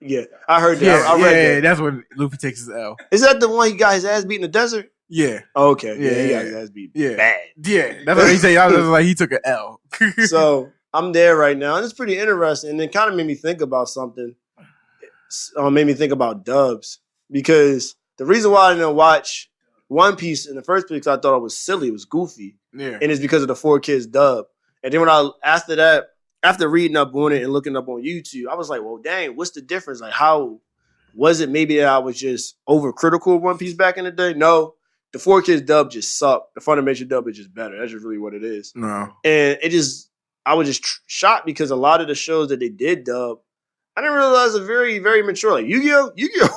I heard that. I read that. That's when Luffy takes his L. Is that the one he got his ass beat in the desert? Yeah. Oh, okay. Yeah, he got his ass beat bad. Yeah. That's what he said. I was like, he took an L. So I'm there right now. And it's pretty interesting. And it kind of made me think about something. Made me think about dubs. Because the reason why I didn't watch One Piece in the first place, I thought it was silly. It was goofy. Yeah. And it's because of the 4Kids dub. And then after reading up on it and looking up on YouTube, I was like, well, dang, what's the difference? Like, how was it maybe that I was just overcritical of One Piece back in the day? No. The 4Kids dub just sucked. The Funimation dub is just better. That's just really what it is. No. And I was just shocked because a lot of the shows that they did dub, I didn't realize are very, very mature. Like Yu-Gi-Oh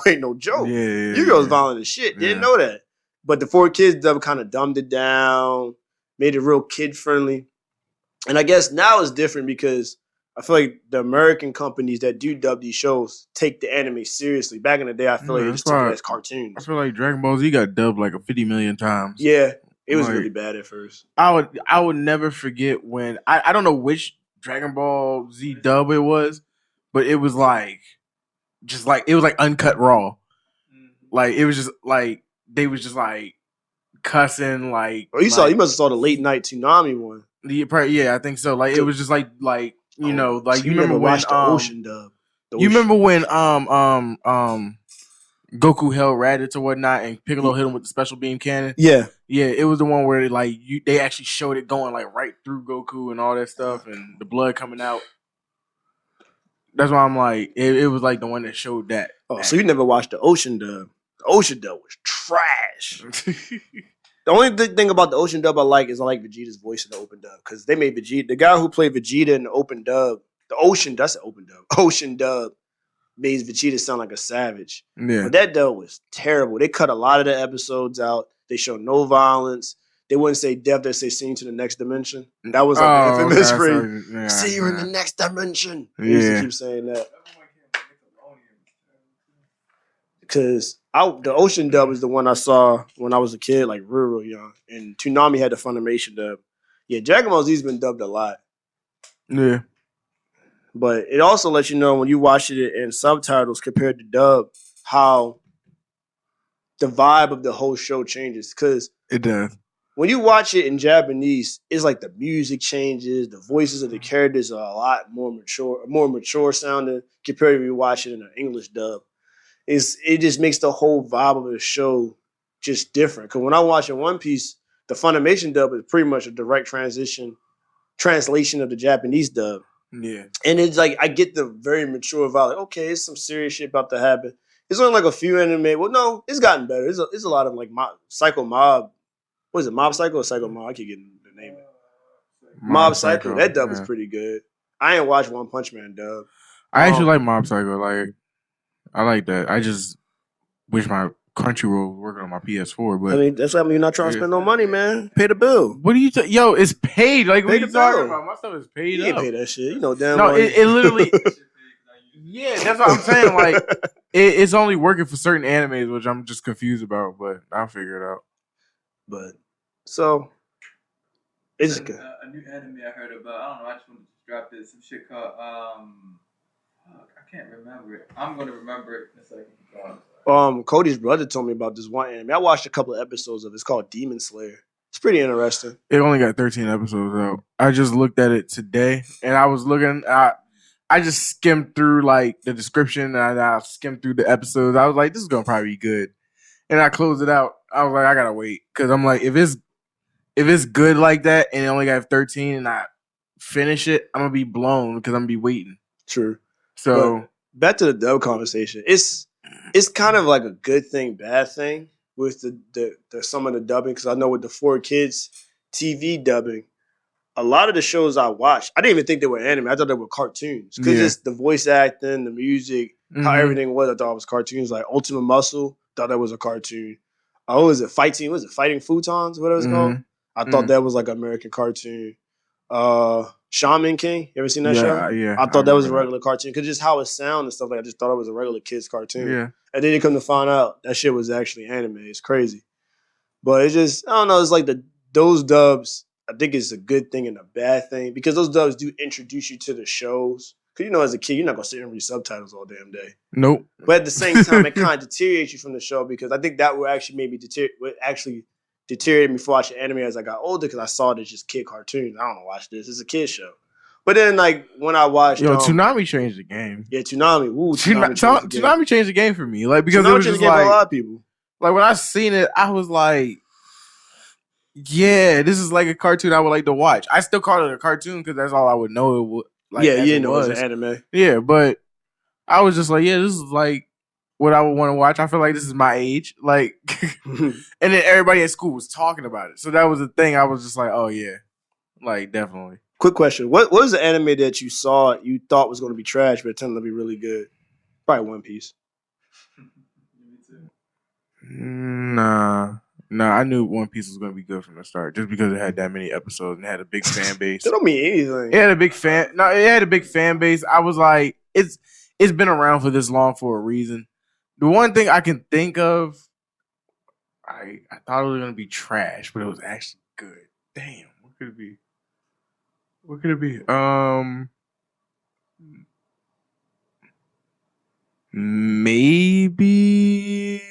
ain't no joke. Yu-Gi-Oh's violent as shit. Didn't know that. But the 4Kids dub kind of dumbed it down, made it real kid-friendly. And I guess now it's different because I feel like the American companies that do dub these shows take the anime seriously. Back in the day, I feel like they just took it as cartoons. I feel like Dragon Ball Z got dubbed like 50 million times. Yeah, it was really bad at first. I would never forget when I don't know which Dragon Ball Z dub it was, but it was like it was like uncut raw. Like it was just like they was just like cussing like. Oh, you must have saw the late night Toonami one. Yeah, I think so. Like it was just like you know, like so you remember when the Ocean dub. You remember when Goku held Raditz or whatnot, and Piccolo hit him with the special beam cannon? Yeah, it was the one where they actually showed it going like right through Goku and all that stuff, and the blood coming out. That's why I'm like, it was like the one that showed that. Oh, so you never watched the Ocean dub? The Ocean dub was trash. The only thing about the Ocean dub I like Vegeta's voice in the open dub because they made Vegeta. The guy who played Vegeta in the open dub, Ocean dub, made Vegeta sound like a savage. Yeah, but that dub was terrible. They cut a lot of the episodes out. They showed no violence. They wouldn't say death. They say "seen to the next dimension." That was like the infamous phrase. See you in the next dimension. They used to keep saying that. Because the Ocean dub is the one I saw when I was a kid, like real young. And Toonami had the Funimation dub. Yeah, Dragon Ball Z's been dubbed a lot. Yeah. But it also lets you know when you watch it in subtitles compared to dub, how the vibe of the whole show changes. Because it does. When you watch it in Japanese, it's like the music changes, the voices of the characters are a lot more mature sounding compared to you watch it in an English dub. It just makes the whole vibe of the show just different. Because when I watch in One Piece, the Funimation dub is pretty much a direct translation of the Japanese dub. Yeah. And it's like I get the very mature vibe. Like, okay, it's some serious shit about to happen. It's only like a few anime. Well, no, it's gotten better. It's a lot of like Psycho Mob. What is it, Mob Psycho or Psycho Mob? I keep getting the name. Mob Psycho. That dub is pretty good. I ain't watched One Punch Man dub. I actually like Mob Psycho. Like, I like that. I just wish my Crunchyroll was working on my PS4. But I mean, that's why you're not trying to spend no money, man. Pay the bill. What do you? Yo, it's paid. Like, what are you talking bill. about? My stuff is paid. You up. ain't pay that shit. You know damn. No, well. it literally. Yeah, that's what I'm saying. Like, it's only working for certain animes, which I'm just confused about. But I'll figure it out. But so it's good. A new anime I heard about. I don't know. I just wanted to drop this. Some shit called I can't remember it. I'm gonna remember it in a second. Cody's brother told me about this one anime. I watched a couple of episodes of it. It's called Demon Slayer. It's pretty interesting. It only got 13 episodes out. I just looked at it today, and I was looking. I just skimmed through like the description, and I skimmed through the episodes. I was like, "This is gonna probably be good," and I closed it out. I was like, "I gotta wait," because I'm like, if it's good like that, and it only got 13, and I finish it, I'm gonna be blown because I'm gonna be waiting. True. So but back to the dub conversation. It's kind of like a good thing, bad thing with the some of the dubbing because I know with the 4Kids TV dubbing, a lot of the shows I watched, I didn't even think they were anime. I thought they were cartoons because it's the voice acting, the music, how everything was. I thought it was cartoons. Like Ultimate Muscle, thought that was a cartoon. what was it? Fighting? Was it Fighting Futons? Whatever it's called. I thought Mhm. that was like an American cartoon. Shaman King. You ever seen that show? Yeah. I thought that was a remember regular cartoon because just how it sounded and stuff like. I just thought it was a regular kids cartoon. Yeah. And then you come to find out that shit was actually anime. It's crazy. But it's just, I don't know, it's like those dubs, I think it's a good thing and a bad thing because those dubs do introduce you to the shows. Because, as a kid, you're not going to sit and read subtitles all damn day. Nope. But at the same time, it kind of deteriorates you from the show because I think that would actually maybe deteriorate me for watching anime as I got older because I saw it as just kid cartoons. I don't want to watch this. It's a kid show. But then, like, when I watched... Toonami changed the game. Yeah, Toonami. Ooh, Toonami changed the game for me. Like, because Toonami it was changed just the game for like... a lot of people. Like, when I seen it, I was like... Yeah, this is like a cartoon I would like to watch. I still call it a cartoon because that's all I would know it would... Like, yeah, you it know, was it's an anime. Yeah, but I was just like, yeah, this is like what I would want to watch. I feel like this is my age. Like, and then everybody at school was talking about it. So that was the thing. I was just like, oh, yeah. Like, definitely. Quick question. What was the anime that you saw you thought was going to be trash, but it turned out to be really good? Probably One Piece. Nah, I knew One Piece was going to be good from the start just because it had that many episodes and had a big fan base. That don't mean anything. It had a big fan base. I was like, it's been around for this long for a reason. The one thing I can think of, I thought it was gonna be trash, but it was actually good. Damn, what could it be? Maybe.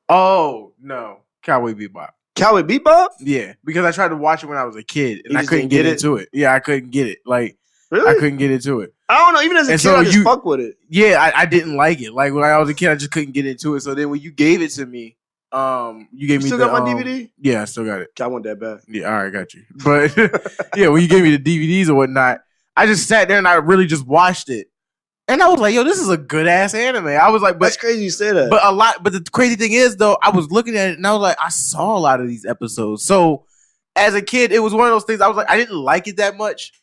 Oh no, Cowboy Bebop. Cowboy Bebop? Yeah, because I tried to watch it when I was a kid and You I just couldn't didn't get get into it. Yeah, I couldn't get it. Like, Really? I couldn't get into it. I don't know. Even as a And kid, so I just fuck with it. Yeah, I didn't like it. Like when I was a kid, I just couldn't get into it. So then when you gave it to me, you gave me Still the, got my DVD? Yeah, I still got it. I want that back. Yeah, all right, got you. But yeah, when you gave me the DVDs or whatnot, I just sat there and I really just watched it. And I was like, yo, this is a good ass anime. I was like, That's crazy you say that. But the crazy thing is though, I was looking at it and I was like, I saw a lot of these episodes. So as a kid, it was one of those things I was like, I didn't like it that much,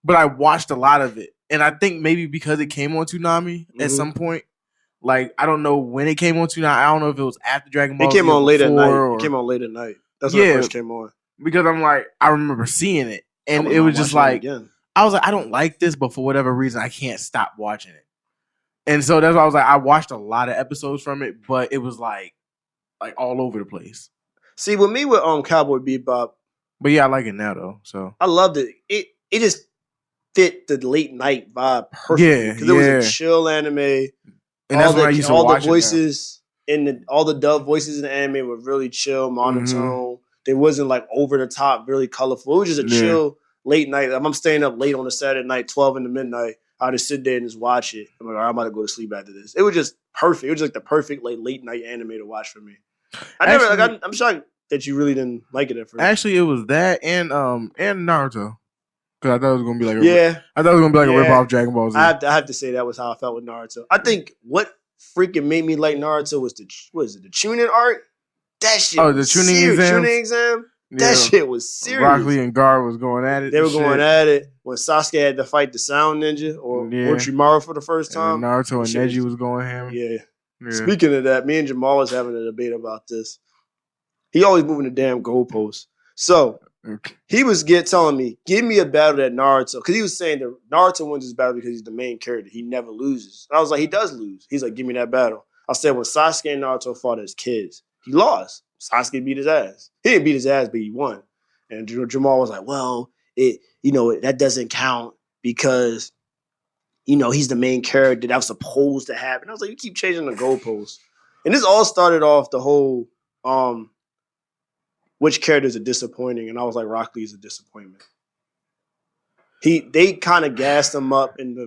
but I watched a lot of it. And I think maybe because it came on Toonami at some point, like I don't know when it came on Toonami. I don't know if it was after Dragon Ball. It came Z or on late at night. before, It came on late at night. That's when it first came on. Because I'm like, I remember seeing it, and I it was just like, again. I was like, I don't like this, but for whatever reason, I can't stop watching it. And so that's why I was like, I watched a lot of episodes from it, but it was like all over the place. See, with me with Cowboy Bebop, But yeah, I like it now though. So I loved it. It just fit the late night vibe perfectly. Yeah, Because it was a chill anime. and that's when I used to all watch the voices all the dub voices in the anime were really chill, monotone. They wasn't like over the top, really colorful. It was just a chill late night. I'm staying up late on a Saturday night, 12 in the midnight. I'll just sit there and just watch it. I'm like, all right, I'm about to go to sleep after this. It was just perfect. It was like the perfect late night anime to watch for me. I'm shocked that you really didn't like it at first. Actually, it was that and Naruto. Because I thought it was gonna be like a rip off Dragon Ball Z. I have to say that was how I felt with Naruto. I think what freaking made me like Naruto was the tuning art. That shit. Oh, the tuning exam. That shit was serious. Rock Lee and Gar was going at it. They were going at it when Sasuke had to fight the Sound Ninja or Orochimaru for the first time. And Naruto and Neji was going ham. Yeah. Speaking of that, me and Jamal was having a debate about this. He always moving the damn goalposts. So he was telling me, give me a battle that Naruto, because he was saying that Naruto wins his battle because he's the main character. He never loses. And I was like, he does lose. He's like, give me that battle. I said, when Sasuke and Naruto fought as kids, he lost. Sasuke beat his ass. He didn't beat his ass, but he won. And Jamal was like, well, that doesn't count because, he's the main character. That was supposed to happen. I was like, you keep changing the goalposts. And this all started off the whole, which characters are disappointing. And I was like, Rock Lee is a disappointment. They kind of gassed him up in the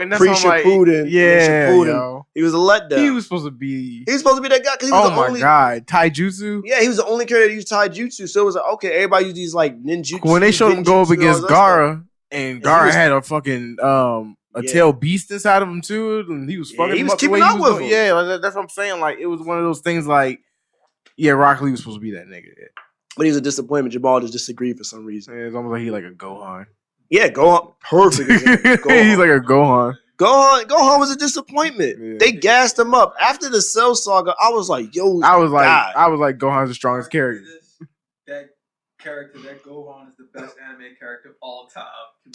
and that's pre-Shippuden. Yo. He was a letdown. He was supposed to be that guy because he was the only. Oh my god, taijutsu. Yeah, he was the only character that used taijutsu. So it was like, okay, everybody used these like ninjutsu. When they showed him go up against Gaara, and Gaara had a fucking tail beast inside of him too, and he was fucking. He was keeping up with him. Yeah, like, that's what I'm saying. Like it was one of those things. Like, yeah, Rock Lee was supposed to be that nigga. But he was a disappointment. Jamal just disagreed for some reason. Yeah, it's almost like he like a Gohan. Yeah, Gohan. Perfect. Gohan. He's like a Gohan. Gohan was a disappointment. Yeah. They gassed him up after the Cell Saga. I was like, yo, I was God. like, Gohan's the strongest character. That character, that Gohan is the best anime character of all time.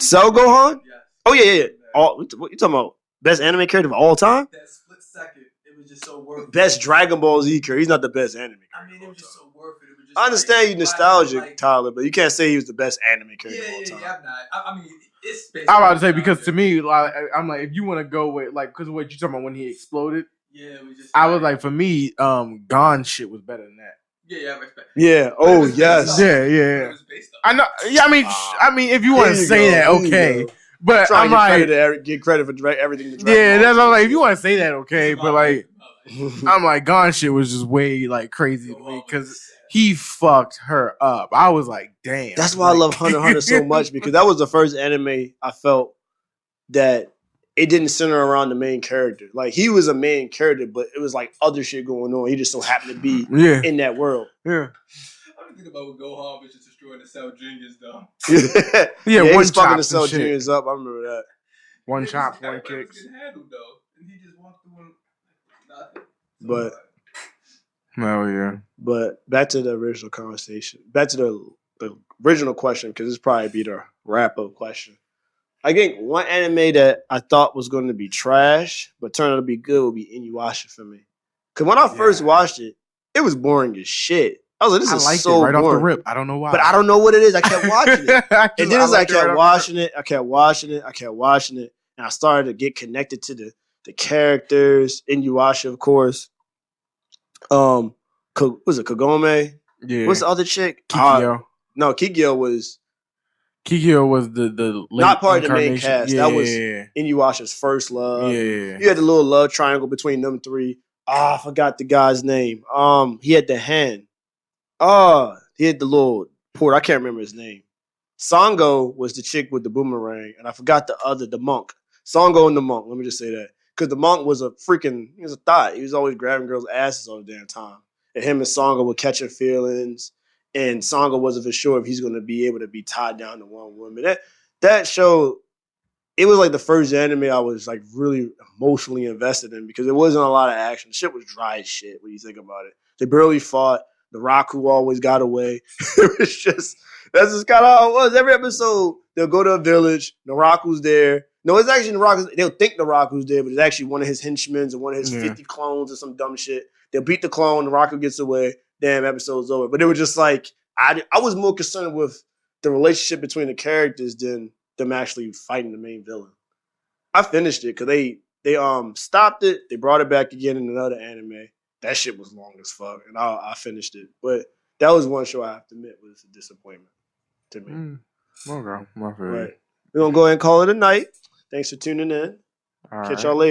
Cell Gohan? Yes. Oh yeah. What you talking about? Best anime character of all time? That split second, it was just so worth it. Best Dragon Ball Z character. He's not the best anime character. I mean, it was just so worth it. It was just I understand you nostalgic, like, Tyler, but you can't say he was the best anime character of all time. I'm not. I mean, it's basically. I'm about to say because to me, like, I'm like, if you want to go with like, because what you talking about when he exploded, Yeah, it was just. I was like, for me, Gon shit was better than that. Yeah, I respect. Yeah. Oh yes. Yeah, It yeah. was based on. I know. Yeah, I mean, if you want to There you say go, that, there you okay. go. But Trying I'm to like, get credit for everything. To Dragon yeah, Ball. that's what I'm like. If you want to say that, okay. It's But my like, life. I'm like, Gon shit was just way like crazy to me because he fucked her up. I was like, damn. That's why I love Hunter x Hunter so much because that was the first anime I felt that it didn't center around the main character. Like he was a main character, but it was like other shit going on. He just so happened to be Yeah, in that world. yeah. I don't think about what Gohan was just destroying the Cell Juniors though. yeah, Yeah, he one was fucking the chops Cell and shit. Juniors up. I remember that. One It chop, just- one everybody was kicks. getting handled though, and he just walked through and nothing. So, But- Hell yeah. But back to the original conversation. Back to the original question because this probably be the wrap up question. I think one anime that I thought was going to be trash but turned out to be good would be Inuyasha for me. Because when I first Yeah. watched it, it was boring as shit. I was like, this I is liked so it right off the boring. rip. I don't know why. But I don't know what it is. I kept watching it. And then as I liked it right kept off the watching it, I kept watching it, and I started to get connected to the characters. Inuyasha, of course. Was it Kagome? rip. Yeah. What's the other chick? Kikyo? No, Kikyo was Kikyo was the late Not part of the main incarnation. cast. Yeah, That was Inuyasha's first love. yeah. You had the little love triangle between them three. I forgot the guy's name. He had the hand. He had the little port. I can't remember his name. Sango was the chick with the boomerang, and I forgot the monk. Sango and the monk. Let me just say that. Because the monk was he was a thought. He was always grabbing girls' asses all the damn time. And him and Sango were catching feelings. And Sango wasn't for sure if he's going to be able to be tied down to one woman. That show, it was like the first anime I was like really emotionally invested in because it wasn't a lot of action. Shit was dry as shit when you think about it. They barely fought. The Raku always got away. That's just kind of how it was. Every episode, they'll go to a village. Naraku's there. No, it's actually Naraku's. They'll think Naraku's there, but it's actually one of his henchmen or one of his 50 clones or some dumb shit. They'll beat the clone. Naraku gets away. Damn, episode's over. But it was just like, I was more concerned with the relationship between the characters than them actually fighting the main villain. I finished it because they stopped it. They brought it back again in another anime. That shit was long as fuck, and I finished it. But that was one show I have to admit was a disappointment to me. Okay, my favorite. Right. We're going to go ahead and call it a night. Thanks for tuning in. All Catch right. y'all later.